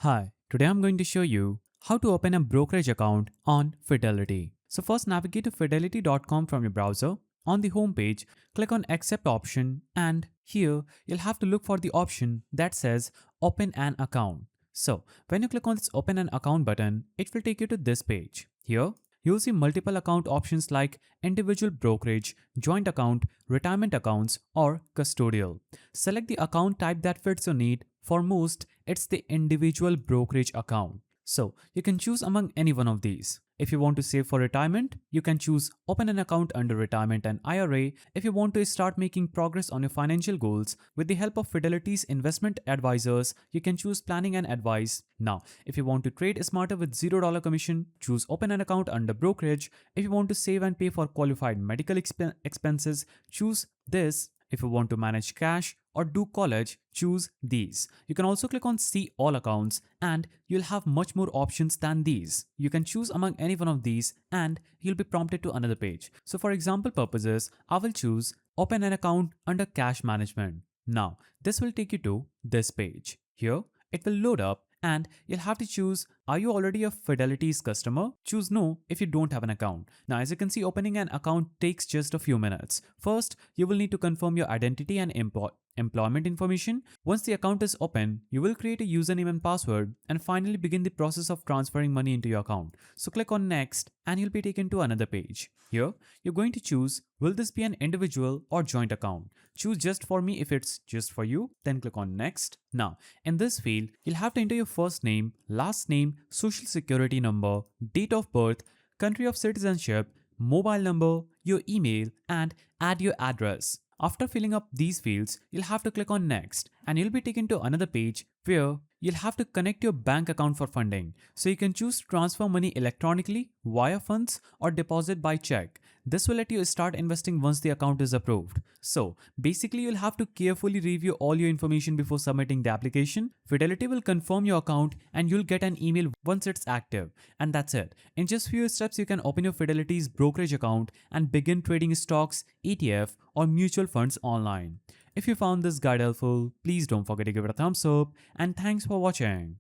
Hi, today I'm going to show you how to open a brokerage account on Fidelity. So first navigate to fidelity.com from your browser. On the home page, click on accept option and here you'll have to look for the option that says open an account. So when you click on this open an account button, it will take you to this page. Here you'll see multiple account options like individual brokerage, joint account, retirement accounts, or custodial. Select the account type that fits your need. For most, it's the individual brokerage account. So you can choose among any one of these. If you want to save for retirement, you can choose open an account under retirement and IRA. If you want to start making progress on your financial goals with the help of Fidelity's investment advisors, you can choose planning and advice. Now, if you want to trade smarter with $0 commission, choose open an account under brokerage. If you want to save and pay for qualified medical expenses, choose this. If you want to manage cash or do college, choose these. You can also click on see all accounts and you'll have much more options than these. You can choose among any one of these and you'll be prompted to another page. So for example purposes, I will choose open an account under cash management. Now, this will take you to this page. Here, it will load up and you'll have to choose, are you already a Fidelity's customer? Choose no if you don't have an account. Now, as you can see, opening an account takes just a few minutes. First, you will need to confirm your identity and employment information. Once the account is open, you will create a username and password and finally begin the process of transferring money into your account. So click on next and you'll be taken to another page. Here, you're going to choose, will this be an individual or joint account? Choose just for me if it's just for you, then click on next. Now, in this field, you'll have to enter your first name, last name, social security number, date of birth, country of citizenship, mobile number, your email, and add your address. After filling up these fields, you'll have to click on next and you'll be taken to another page where you'll have to connect your bank account for funding. So you can choose to transfer money electronically, wire funds, or deposit by check. This will let you start investing once the account is approved. So basically you'll have to carefully review all your information before submitting the application. Fidelity will confirm your account and you'll get an email once it's active. And that's it. In just few steps you can open your Fidelity's brokerage account and begin trading stocks, ETF, or mutual funds online. If you found this guide helpful, please don't forget to give it a thumbs up and thanks for watching.